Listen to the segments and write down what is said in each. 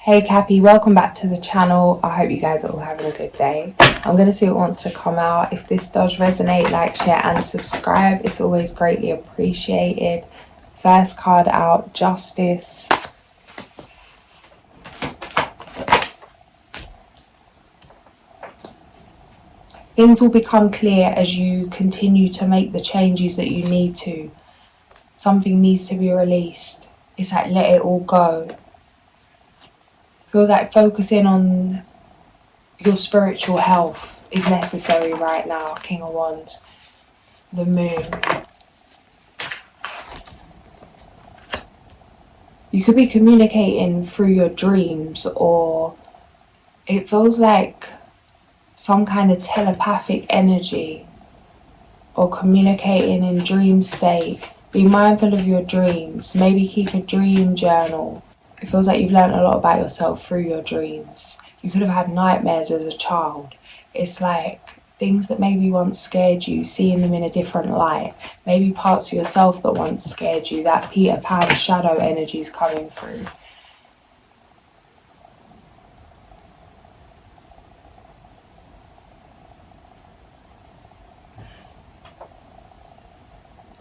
Hey Cappy, welcome back to the channel. I hope you guys are all having a good day. I'm going to see what wants to come out. If this does resonate, like, share and subscribe. It's always greatly appreciated. First card out, Justice. Things will become clear as you continue to make the changes that you need to. Something needs to be released. It's like let it all go. Feels like focusing on your spiritual health is necessary right now. King of Wands, the Moon. You could be communicating through your dreams, or it feels like some kind of telepathic energy, or communicating in dream state. Be mindful of your dreams. Maybe keep a dream journal. It feels like you've learned a lot about yourself through your dreams. You could have had nightmares as a child. It's like things that maybe once scared you, seeing them in a different light. Maybe parts of yourself that once scared you, that Peter Pan shadow energy is coming through.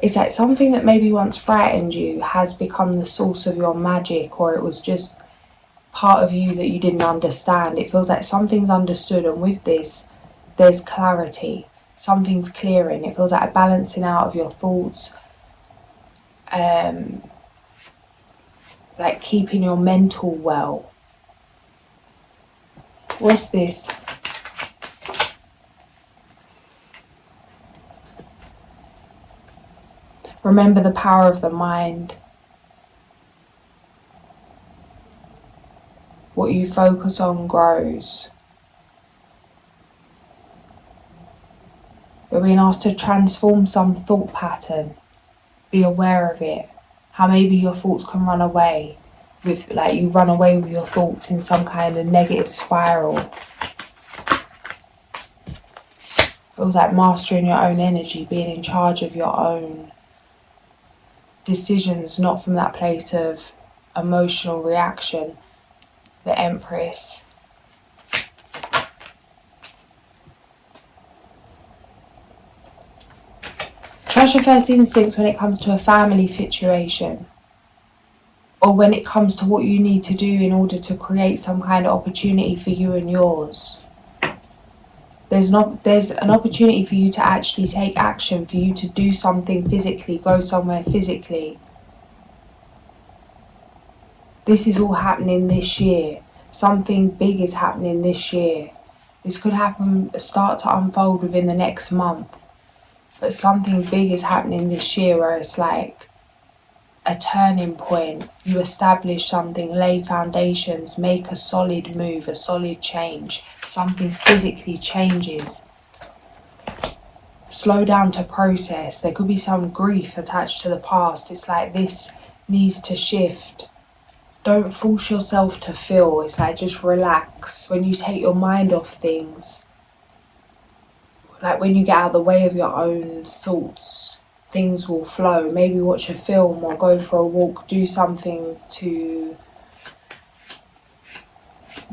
It's like something that maybe once frightened you has become the source of your magic, or it was just part of you that you didn't understand. It feels like something's understood, and with this, there's clarity. Something's clearing. It feels like a balancing out of your thoughts, like keeping your mental well. What's this? Remember the power of the mind. What you focus on grows. You're being asked to transform some thought pattern. Be aware of it. How maybe your thoughts can run away. Like you run away with your thoughts in some kind of negative spiral. Feels like mastering your own energy, being in charge of your own decisions, not from that place of emotional reaction. The Empress. Trust your first instincts when it comes to a family situation, or when it comes to what you need to do in order to create some kind of opportunity for you and yours. There's an opportunity for you to actually take action, for you to do something physically, go somewhere physically. This is all happening this year. Something big is happening this year. This could start to unfold within the next month. But something big is happening this year where it's like a turning point. You establish something, lay foundations, make a solid move, a solid change. Something physically changes. Slow down to process. There could be some grief attached to the past. It's like this needs to shift. Don't force yourself to feel. It's like just relax. When you take your mind off things, like when you get out of the way of your own thoughts, things will flow. Maybe watch a film or go for a walk, do something to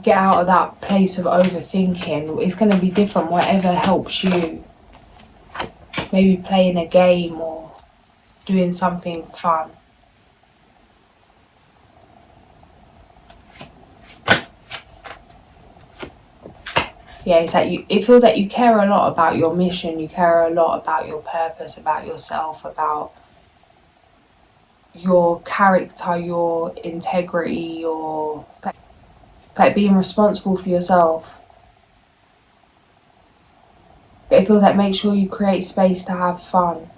get out of that place of overthinking. It's going to be different, whatever helps you. Maybe playing a game or doing something fun. Yeah, it's like it feels like you care a lot about your mission, you care a lot about your purpose, about yourself, about your character, your integrity, your like being responsible for yourself. But it feels like make sure you create space to have fun.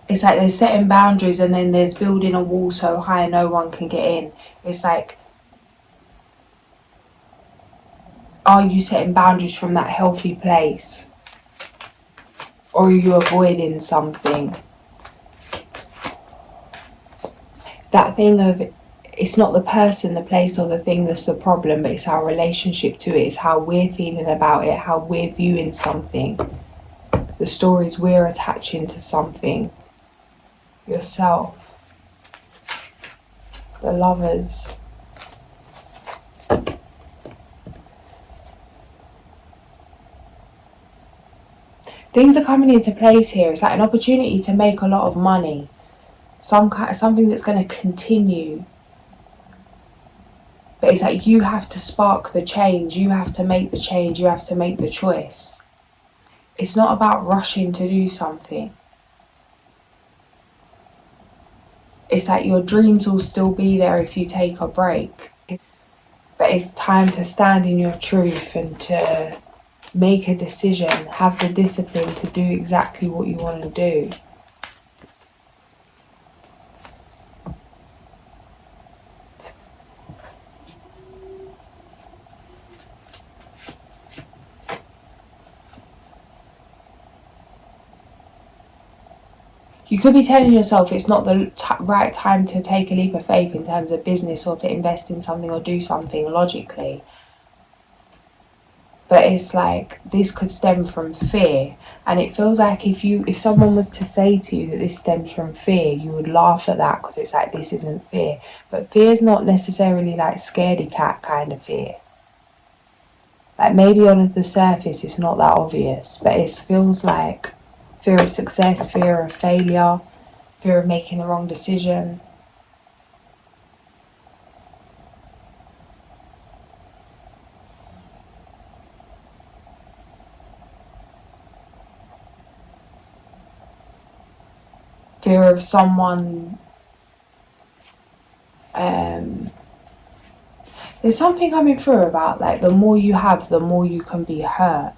It's like there's setting boundaries, and then there's building a wall so high no one can get in. It's like, are you setting boundaries from that healthy place? Or are you avoiding something? That thing of, it's not the person, the place or the thing that's the problem, but it's our relationship to it. It's how we're feeling about it, how we're viewing something. The stories we're attaching to something. yourself, the Lovers. Things are coming into place here. It's like an opportunity to make a lot of money. Something that's going to continue. But it's like you have to spark the change. You have to make the change. You have to make the choice. It's not about rushing to do something. It's like your dreams will still be there if you take a break. But it's time to stand in your truth and to make a decision. Have the discipline to do exactly what you want to do. You could be telling yourself it's not the right time to take a leap of faith in terms of business or to invest in something or do something logically. But it's like this could stem from fear. And it feels like if someone was to say to you that this stems from fear, you would laugh at that because it's like this isn't fear. But fear is not necessarily like scaredy cat kind of fear. Like maybe on the surface it's not that obvious, but it feels like fear of success, fear of failure, fear of making the wrong decision. Fear of someone. There's something coming through about like the more you have, the more you can be hurt.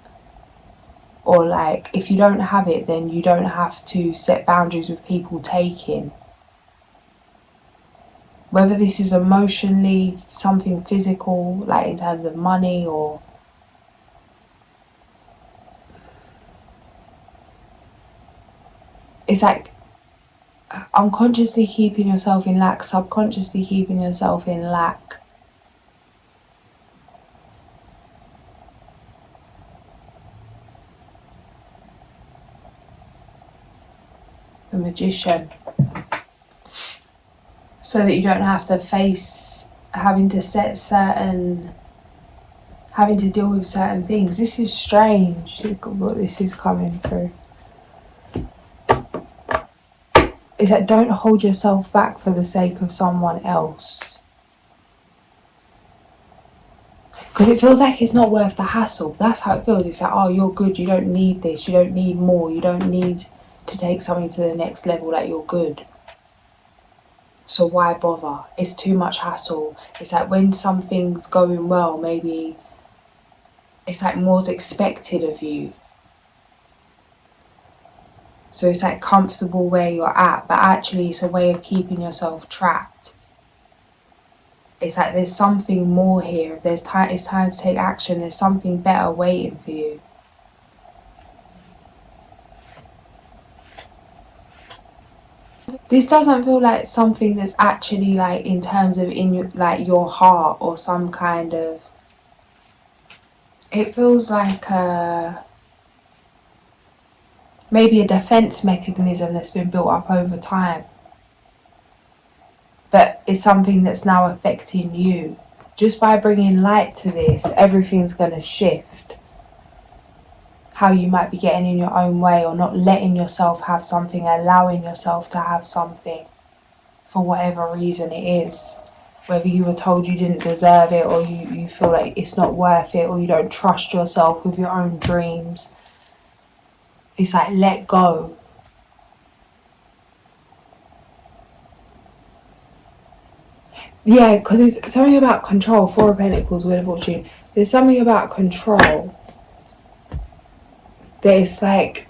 Or like if you don't have it, then you don't have to set boundaries with people taking. Whether this is emotionally, something physical, like in terms of money, or it's like unconsciously keeping yourself in lack, subconsciously keeping yourself in lack. The Magician. So that you don't have to face having to deal with certain things. This is strange. Look what this is coming through. It's like don't hold yourself back for the sake of someone else. Because it feels like it's not worth the hassle. That's how it feels. It's like, oh, you're good. You don't need this. You don't need more. You don't need to take something to the next level. Like, you're good. So why bother? It's too much hassle. It's like when something's going well, maybe it's like more's expected of you. So it's like comfortable where you're at, but actually it's a way of keeping yourself trapped. It's like there's something more here. It's time to take action. There's something better waiting for you. This doesn't feel like something that's actually like in terms of your heart or some kind of. It feels like maybe a defense mechanism that's been built up over time. But it's something that's now affecting you. Just by bringing light to this, everything's going to shift. How you might be getting in your own way or not letting yourself have something, allowing yourself to have something for whatever reason it is. Whether you were told you didn't deserve it or you feel like it's not worth it or you don't trust yourself with your own dreams. It's like let go. Yeah, because it's something about control. Four of Pentacles, Wheel of Fortune. There's something about control that it's like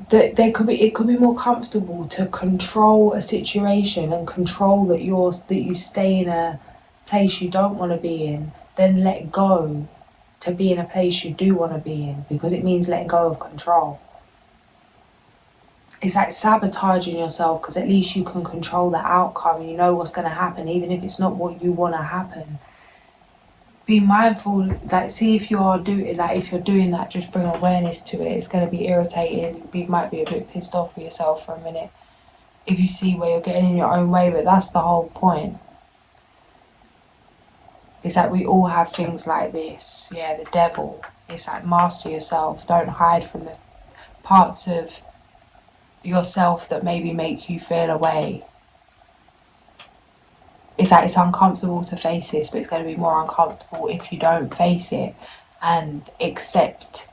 that it could be more comfortable to control a situation and control that you stay in a place you don't want to be in, then let go to be in a place you do want to be in, because it means letting go of control. It's like sabotaging yourself because at least you can control the outcome. You know what's going to happen, even if it's not what you want to happen. be mindful, like see if you are doing, like if you're doing that, just bring awareness to it. It's going to be irritating, you might be a bit pissed off with yourself for a minute if you see where you're getting in your own way, but that's the whole point. It's like we all have things like this. Yeah, the devil. It's like master yourself. Don't hide from the parts of yourself that maybe make you feel away. It's like it's uncomfortable to face this, but it's going to be more uncomfortable if you don't face it and accept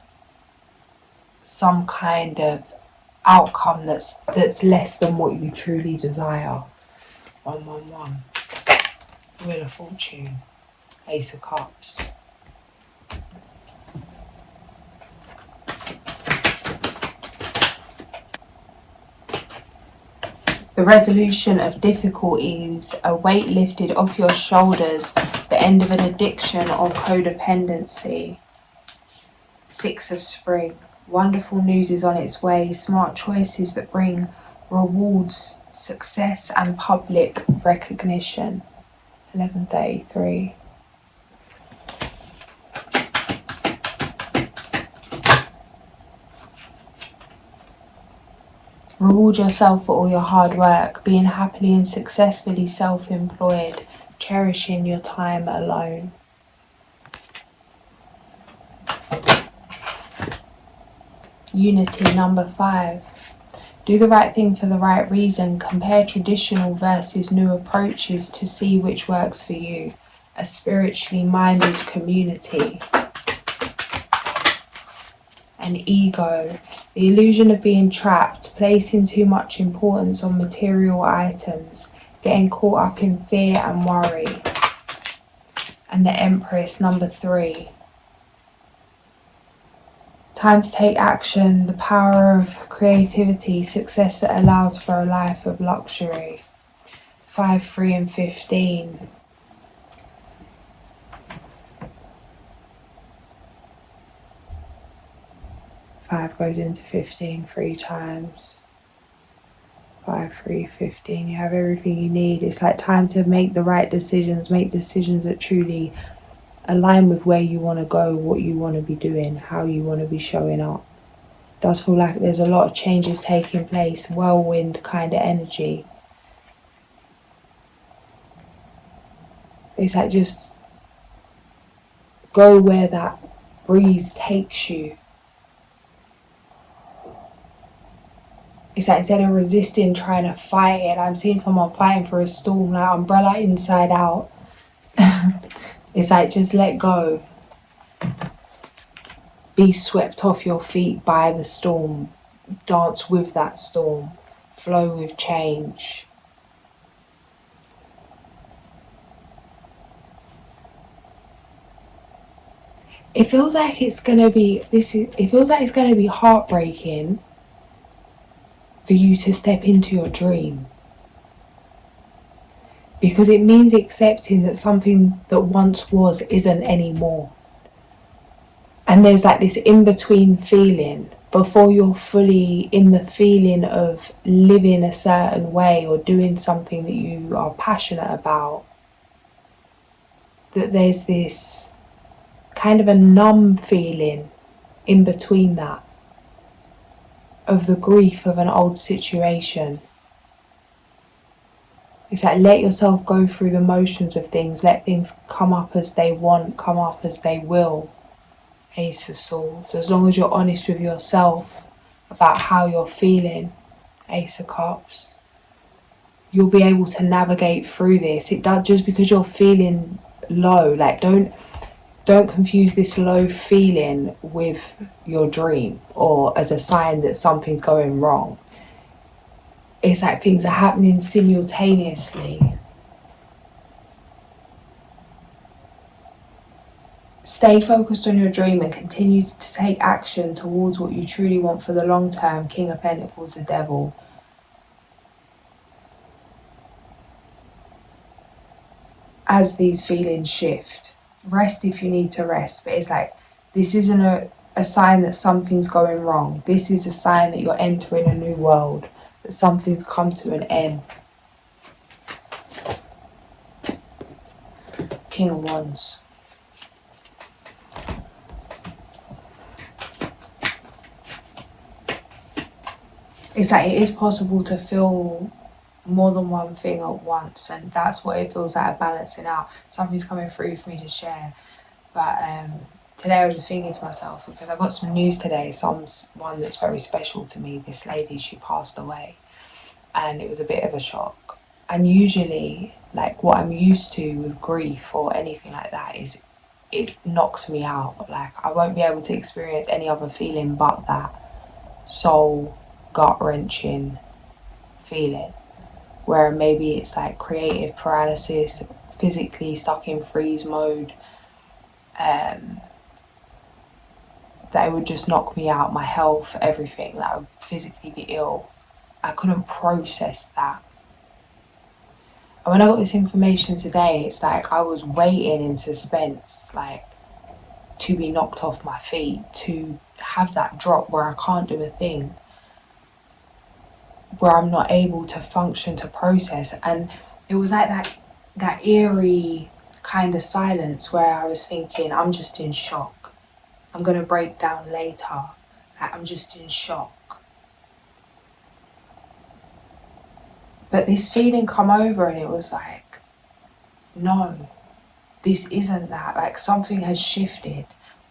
some kind of outcome that's less than what you truly desire. 111. Wheel of Fortune. Ace of Cups. The resolution of difficulties, a weight lifted off your shoulders, the end of an addiction or codependency. 6 of Spring. Wonderful news is on its way. Smart choices that bring rewards, success and public recognition. 11:33. Reward yourself for all your hard work, being happily and successfully self-employed, cherishing your time alone. Unity, number 5. Do the right thing for the right reason. Compare traditional versus new approaches to see which works for you. A spiritually minded community. An ego. The illusion of being trapped, placing too much importance on material items, getting caught up in fear and worry. And the Empress, number 3. Time to take action, the power of creativity, success that allows for a life of luxury. 5, 3 and 15. Five goes into 15 3 times. 5, 3, 15. You have everything you need. It's like time to make the right decisions. Make decisions that truly align with where you want to go, what you want to be doing, how you want to be showing up. It does feel like there's a lot of changes taking place. Whirlwind kind of energy. It's like just go where that breeze takes you. It's like instead of resisting, trying to fight it, I'm seeing someone fighting for a storm, like umbrella inside out. It's like just let go. Be swept off your feet by the storm. Dance with that storm. Flow with change. It feels like it's gonna be it feels like it's gonna be heartbreaking for you to step into your dream, because it means accepting that something that once was isn't anymore. And there's like this in-between feeling before you're fully in the feeling of living a certain way or doing something that you are passionate about, that there's this kind of a numb feeling in between that, of the grief of an old situation. It's like let yourself go through the motions of things, let things come up as they want, come up as they will. Ace of Swords. As long as you're honest with yourself about how you're feeling, Ace of Cups, you'll be able to navigate through this. It does, just because you're feeling low, like don't confuse this low feeling with your dream or as a sign that something's going wrong. It's like things are happening simultaneously. Stay focused on your dream and continue to take action towards what you truly want for the long term. King of Pentacles, the Devil. As these feelings shift, rest if you need to rest, but it's like this isn't a sign that something's going wrong. This is a sign that you're entering a new world, that something's come to an end. King of Wands. it's like it is possible to feel more than one thing at once, and that's what it feels like, balancing out. Something's coming through for me to share. But today I was just thinking to myself, because I got some news today, one that's very special to me. This lady, she passed away, and it was a bit of a shock. And usually, like, what I'm used to with grief or anything like that is it knocks me out. Like, I won't be able to experience any other feeling but that soul gut-wrenching feeling, where maybe it's like creative paralysis, physically stuck in freeze mode, that it would just knock me out, my health, everything. Like, I would physically be ill. I couldn't process that. And when I got this information today, it's like I was waiting in suspense, like, to be knocked off my feet, to have that drop where I can't do a thing, where I'm not able to function, to process. And it was like that eerie kind of silence where I was thinking, I'm just in shock. I'm going to break down later. Like, I'm just in shock. But this feeling come over, and it was like, no, this isn't that. Like, something has shifted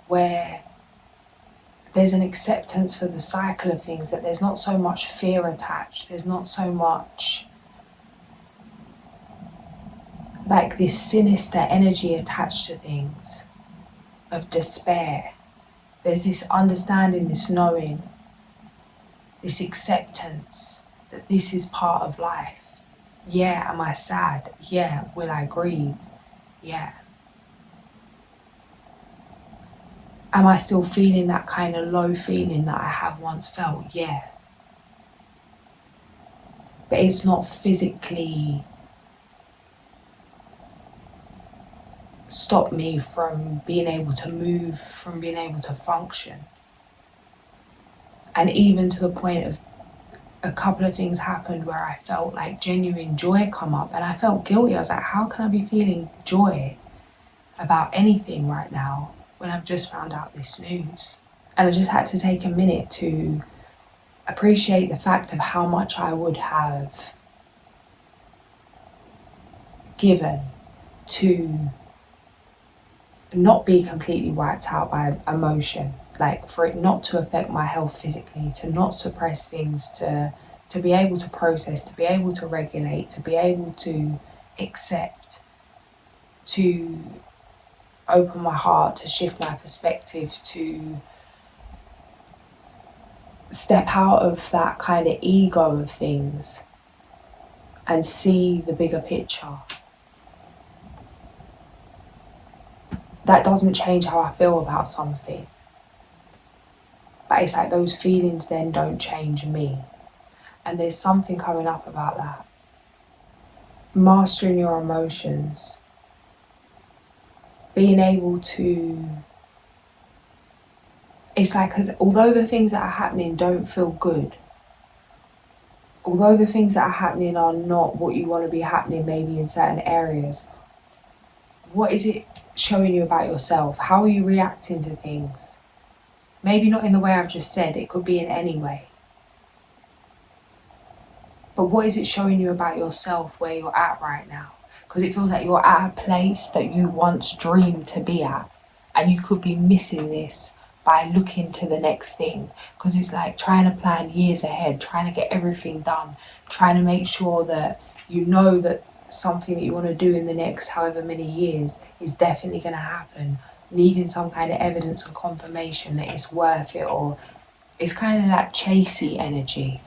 where there's an acceptance for the cycle of things, that there's not so much fear attached. There's not so much like this sinister energy attached to things of despair. There's this understanding, this knowing, this acceptance that this is part of life. Yeah, am I sad? Yeah. Will I grieve? Yeah. Am I still feeling that kind of low feeling that I have once felt? Yeah. But it's not physically stopped me from being able to move, from being able to function. And even to the point of a couple of things happened where I felt like genuine joy come up, and I felt guilty. I was like, how can I be feeling joy about anything right now when I've just found out this news? And I just had to take a minute to appreciate the fact of how much I would have given to not be completely wiped out by emotion, like for it not to affect my health physically, to not suppress things, to be able to process, to be able to regulate, to be able to accept, to open my heart, to shift my perspective, to step out of that kind of ego of things and see the bigger picture. That doesn't change how I feel about something, but it's like those feelings then don't change me. And there's something coming up about that. Mastering your emotions, being able to, it's like, because although the things that are happening don't feel good, although the things that are happening are not what you want to be happening maybe in certain areas, what is it showing you about yourself? How are you reacting to things? Maybe not in the way I've just said, it could be in any way. But what is it showing you about yourself where you're at right now? Because it feels like you're at a place that you once dreamed to be at, and you could be missing this by looking to the next thing. Because it's like trying to plan years ahead, trying to get everything done, trying to make sure that you know that something that you want to do in the next however many years is definitely going to happen, needing some kind of evidence and confirmation that it's worth it, or it's kind of that chasey energy.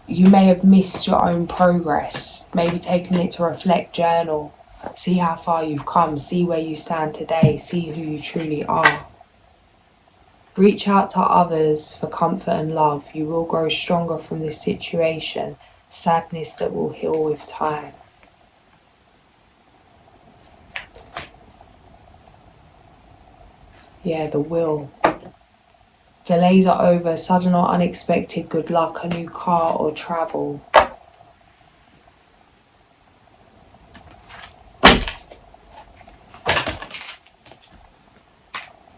You may have missed your own progress, maybe taking it to reflect, journal, see how far you've come, see where you stand today, see who you truly are. Reach out to others for comfort and love. You will grow stronger from this situation, sadness that will heal with time. Yeah, the will. Delays are over, sudden or unexpected good luck, a new car or travel.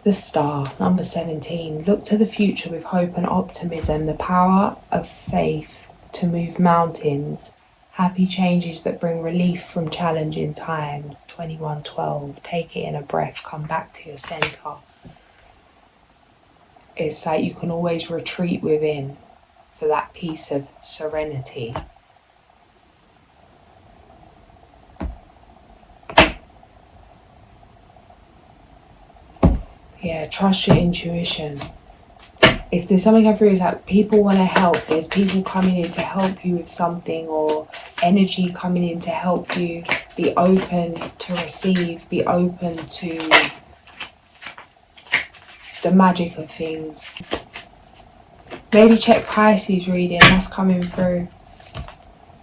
The star, number 17. Look to the future with hope and optimism, the power of faith to move mountains, happy changes that bring relief from challenging times. 2112. Take it in a breath, come back to your center. It's like you can always retreat within for that piece of serenity. Yeah, trust your intuition. If there's something coming through, it's like people want to help. There's people coming in to help you with something, or energy coming in to help you. Be open to receive, be open to the magic of things. Maybe check Pisces reading, that's coming through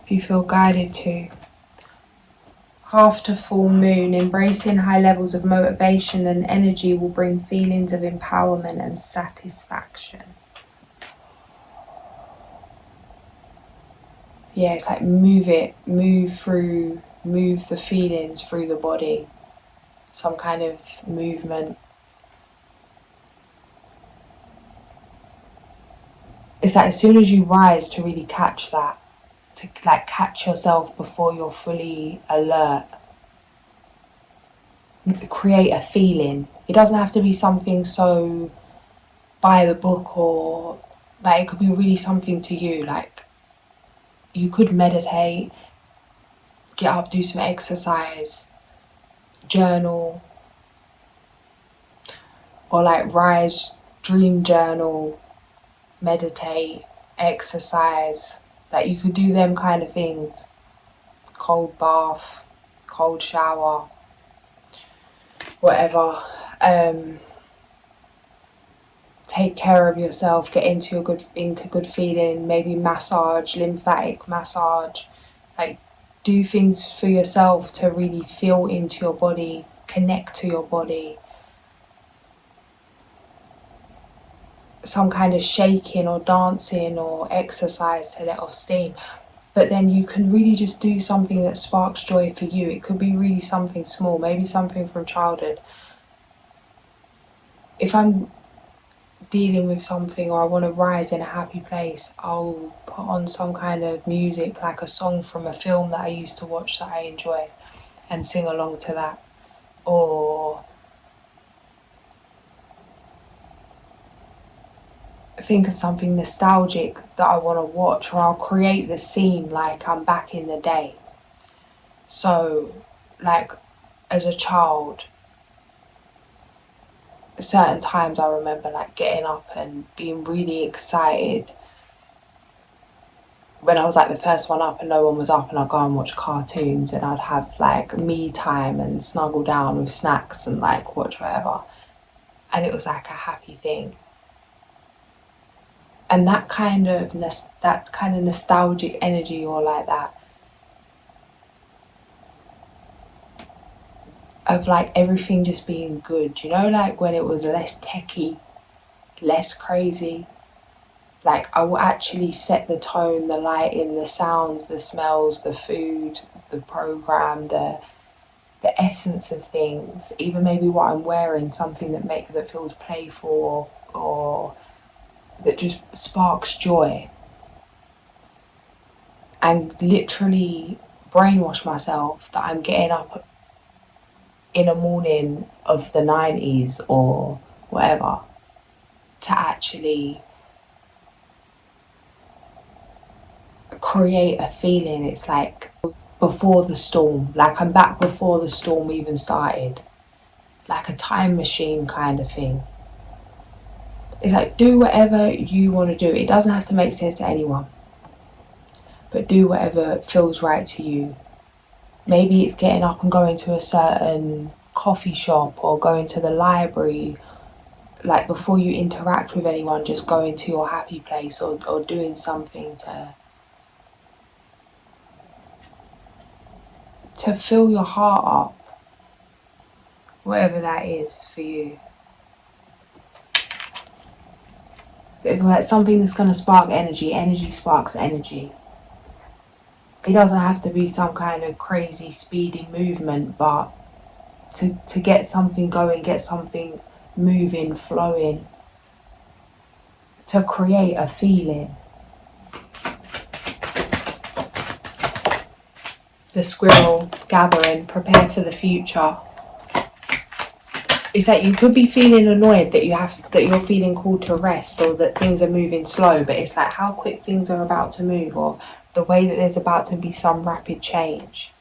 if you feel guided to. Half to full moon, embracing high levels of motivation and energy will bring feelings of empowerment and satisfaction. Yeah, it's like move the feelings through the body. Some kind of movement. It's like as soon as you rise to really catch that, to like catch yourself before you're fully alert. Create a feeling. It doesn't have to be something so by the book, or like it could be really something to you. Like you could meditate, get up, do some exercise, journal, or like rise, dream journal, meditate, exercise. Like you could do them kind of things. Cold bath, cold shower, whatever. Take care of yourself, get into good feeling, maybe massage, lymphatic massage. Like do things for yourself to really feel into your body, connect to your body. Some kind of shaking or dancing or exercise to let off steam. But then you can really just do something that sparks joy for you. It could be really something small, maybe something from childhood. If I'm dealing with something or I want to rise in a happy place, I'll put on some kind of music, like a song from a film that I used to watch that I enjoy, and sing along to that. Or think of something nostalgic that I want to watch, or I'll create the scene like I'm back in the day. So, like, as a child, certain times I remember like getting up and being really excited when I was like the first one up and no one was up, and I'd go and watch cartoons and I'd have like me time and snuggle down with snacks and like watch whatever, and it was like a happy thing. And that kind of nostalgic energy, or like that of like everything just being good, you know, like when it was less techie, less crazy. Like I will actually set the tone, the lighting, the sounds, the smells, the food, the program, the essence of things, even maybe what I'm wearing, something that feels playful or that just sparks joy, and literally brainwash myself that I'm getting up in a morning of the 90s or whatever to actually create a feeling. It's like before the storm, like I'm back before the storm even started, like a time machine kind of thing. It's like, do whatever you want to do. It doesn't have to make sense to anyone, but do whatever feels right to you. Maybe it's getting up and going to a certain coffee shop or going to the library. Like before you interact with anyone, just going to your happy place, or doing something to fill your heart up. Whatever that is for you. If it's something that's going to spark energy, energy sparks energy. It doesn't have to be some kind of crazy speedy movement, but to get something going, get something moving, flowing, to create a feeling. The squirrel gathering, prepare for the future. It's like you could be feeling annoyed that you're feeling called to rest, or that things are moving slow, but it's like how quick things are about to move, or the way that there's about to be some rapid change.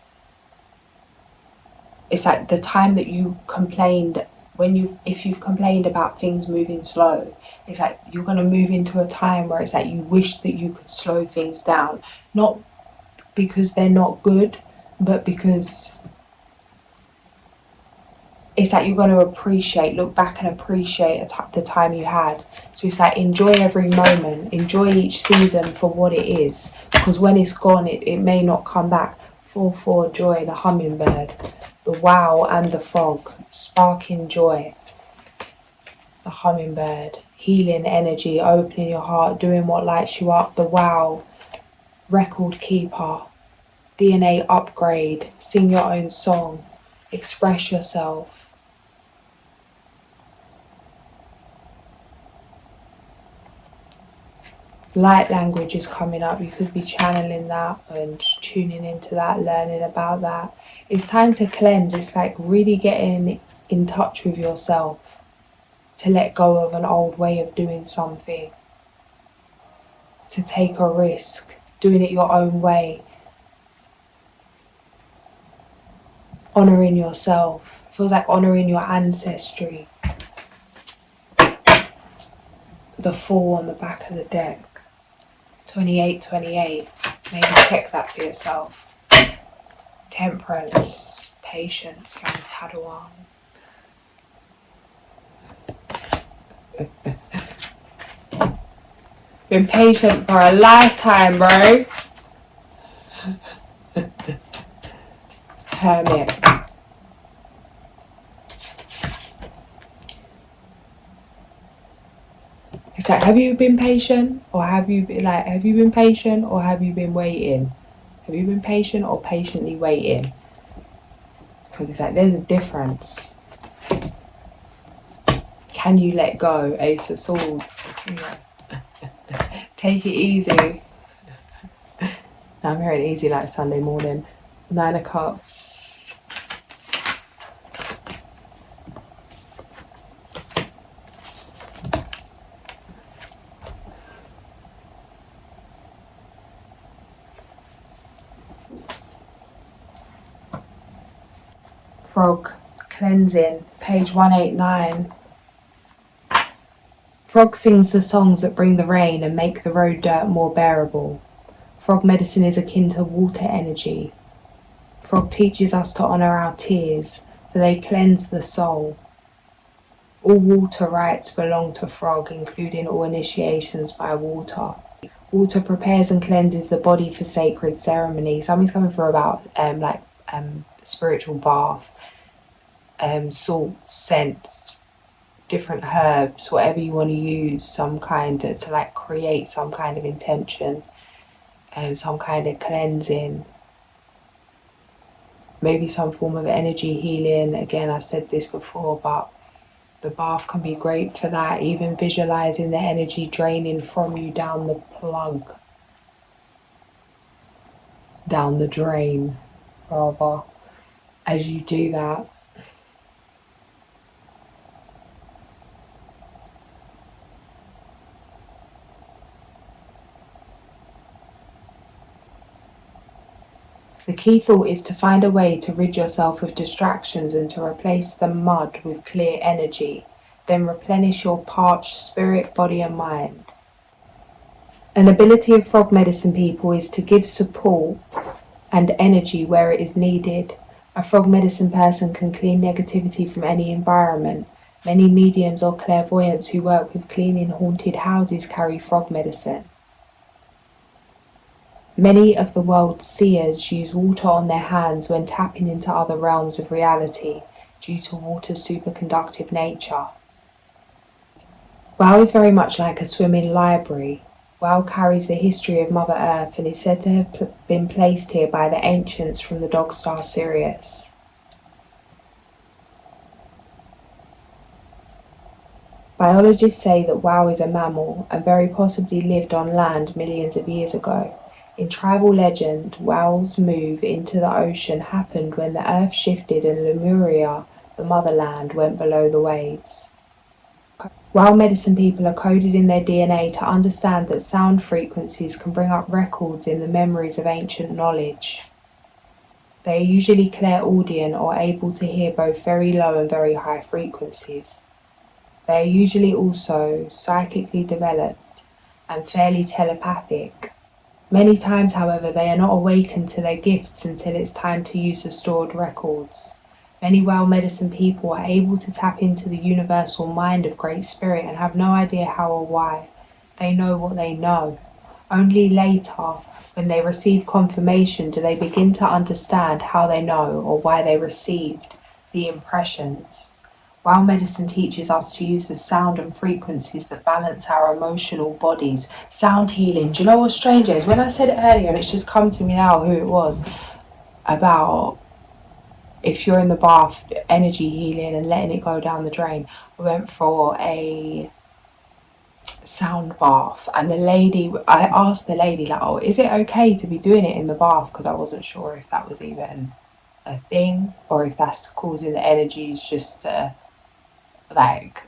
It's like the time that you complained, if you've complained about things moving slow, it's like you're going to move into a time where it's like you wish that you could slow things down, not because they're not good, but because it's like you're going to look back and appreciate the time you had. So it's like enjoy every moment, enjoy each season for what it is, because when it's gone, it may not come back. 4-4 joy, the hummingbird, the wow and the frog, sparking joy. The hummingbird, healing energy, opening your heart, doing what lights you up. The wow, record keeper, DNA upgrade, sing your own song, express yourself. Light language is coming up. You could be channeling that and tuning into that, learning about that. It's time to cleanse. It's like really getting in touch with yourself, to let go of an old way of doing something, to take a risk, doing it your own way, honouring yourself. It feels like honouring your ancestry. The Fool on the back of the deck. 2828. Maybe check that for yourself. Temperance, patience, young Padawan. Been patient for a lifetime, bro. Hermit. It's like, have you been patient, or have you been patient, or have you been waiting? Have you been patient or patiently waiting? Because it's like there's a difference. Can you let go? Ace of Swords. Take it easy. I'm hearing easy like Sunday morning. 9 of Cups. Frog cleansing, page 189. Frog sings the songs that bring the rain and make the road dirt more bearable. Frog medicine is akin to water energy. Frog teaches us to honour our tears, for they cleanse the soul. All water rites belong to Frog, including all initiations by water. Water prepares and cleanses the body for sacred ceremony. Something's coming through about spiritual bath, salts, scents, different herbs, whatever you want to use, some kind to like create some kind of intention, some kind of cleansing, maybe some form of energy healing. Again, I've said this before, but the bath can be great for that. Even visualizing the energy draining from you down the plug, down the drain, rather, as you do that. The key thought is to find a way to rid yourself of distractions and to replace the mud with clear energy. Then replenish your parched spirit, body and mind. An ability of frog medicine people is to give support and energy where it is needed. A frog medicine person can clean negativity from any environment. Many mediums or clairvoyants who work with cleaning haunted houses carry frog medicine. Many of the world's seers use water on their hands when tapping into other realms of reality due to water's superconductive nature. WoW is very much like a swimming library. WoW carries the history of Mother Earth and is said to have been placed here by the ancients from the dog star Sirius. Biologists say that Wow is a mammal and very possibly lived on land millions of years ago. In tribal legend, Wow's move into the ocean happened when the earth shifted and Lemuria, the motherland, went below the waves. Wow medicine people are coded in their DNA to understand that sound frequencies can bring up records in the memories of ancient knowledge. They are usually clairaudient or able to hear both very low and very high frequencies. They are usually also psychically developed and fairly telepathic. Many times, however, they are not awakened to their gifts until it's time to use the stored records. Many well medicine people are able to tap into the universal mind of Great Spirit and have no idea how or why. They know what they know. Only later, when they receive confirmation, do they begin to understand how they know or why they received the impressions. Well medicine teaches us to use the sound and frequencies that balance our emotional bodies. Sound healing. Do you know what's strange is? When I said it earlier, and it's just come to me now who it was, about if you're in the bath, energy healing and letting it go down the drain. I went for a sound bath, and I asked the lady, like, oh, is it okay to be doing it in the bath? Because I wasn't sure if that was even a thing or if that's causing the energies just to like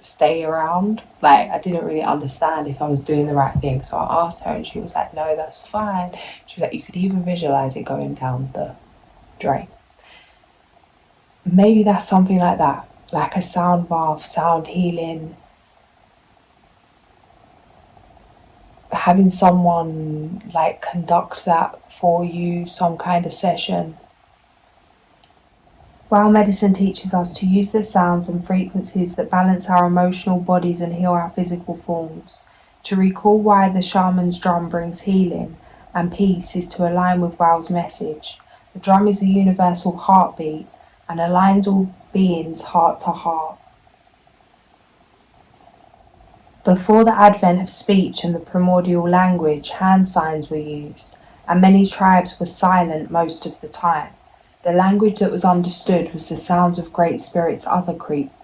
stay around. Like, I didn't really understand if I was doing the right thing, so I asked her and she was like, no, that's fine. She was like, you could even visualize it going down the drain. Maybe that's something like that, like a sound bath, sound healing, having someone like conduct that for you, some kind of session. Well medicine teaches us to use the sounds and frequencies that balance our emotional bodies and heal our physical forms. To recall why the shaman's drum brings healing and peace is to align with Wow's message. The drum is a universal heartbeat and aligns all beings heart to heart. Before the advent of speech and the primordial language, hand signs were used, and many tribes were silent most of the time. The language that was understood was the sounds of Great Spirit's other creatures,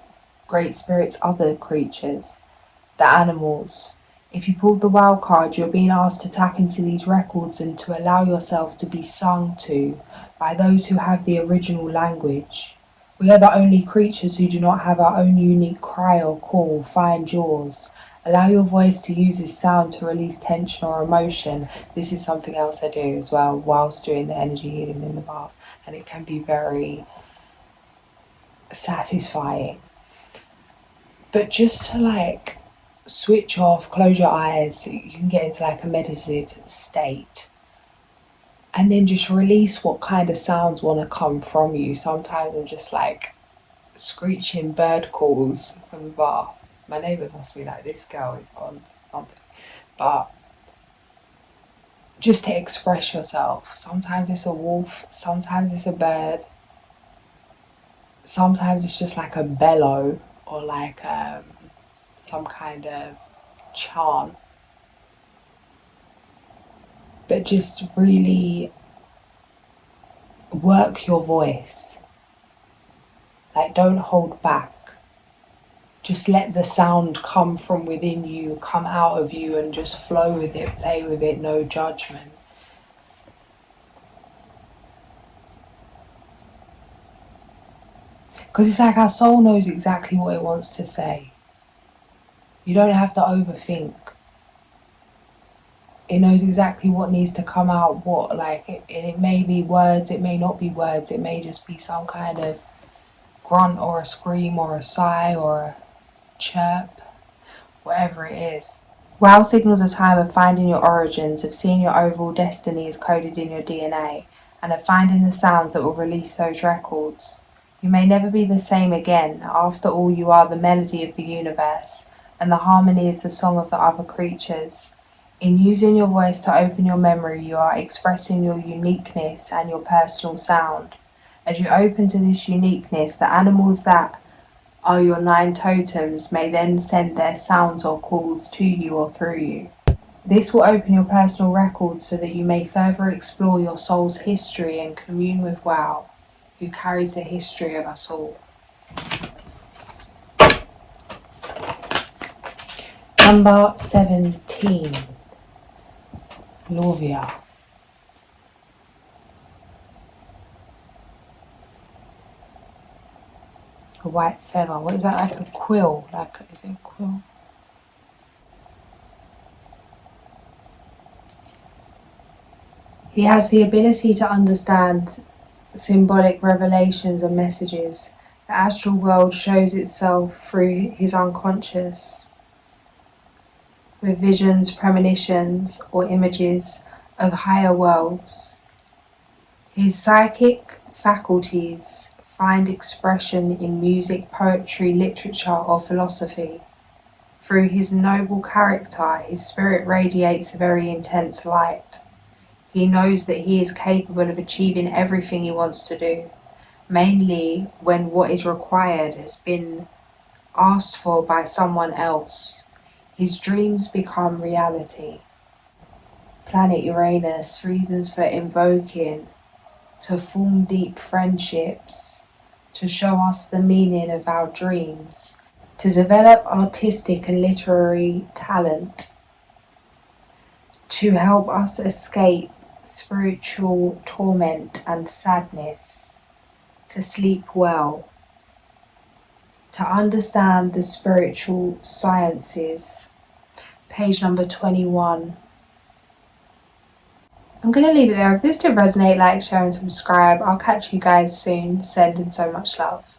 the animals. If you pulled the Wow card, you're being asked to tap into these records and to allow yourself to be sung to by those who have the original language. We are the only creatures who do not have our own unique cry or call. Find yours. Allow your voice to use this sound to release tension or emotion. This is something else I do as well whilst doing the energy healing in the bath, and it can be very satisfying. But just to like switch off, close your eyes, you can get into like a meditative state. And then just release what kind of sounds want to come from you. Sometimes I'm just like screeching bird calls from the bath. My neighbour must be like, this girl is on something. But just to express yourself. Sometimes it's a wolf, sometimes it's a bird. Sometimes it's just like a bellow or like some kind of chant. But just really work your voice. Like, don't hold back. Just let the sound come from within you, come out of you, and just flow with it, play with it, no judgment. Because it's like our soul knows exactly what it wants to say. You don't have to overthink. It knows exactly what needs to come out, it may be words, it may not be words, it may just be some kind of grunt or a scream or a sigh or a chirp, whatever it is. Wow signals a time of finding your origins, of seeing your overall destiny is coded in your DNA, and of finding the sounds that will release those records. You may never be the same again. After all, you are the melody of the universe, and the harmony is the song of the other creatures. In using your voice to open your memory, you are expressing your uniqueness and your personal sound. As you open to this uniqueness, the animals that are your 9 totems may then send their sounds or calls to you or through you. This will open your personal records so that you may further explore your soul's history and commune with Wow, who carries the history of us all. Number 17. Lovia. A white feather. What is that? Like a quill? Is it a quill? He has the ability to understand symbolic revelations and messages. The astral world shows itself through his unconscious, with visions, premonitions, or images of higher worlds. His psychic faculties find expression in music, poetry, literature, or philosophy. Through his noble character, his spirit radiates a very intense light. He knows that he is capable of achieving everything he wants to do, mainly when what is required has been asked for by someone else. His dreams become reality. Planet Uranus, reasons for invoking, to form deep friendships, to show us the meaning of our dreams, to develop artistic and literary talent, to help us escape spiritual torment and sadness, to sleep well, to understand the spiritual sciences. Page number 21. I'm going to leave it there. If this did resonate, like, share and subscribe. I'll catch you guys soon. Sending so much love.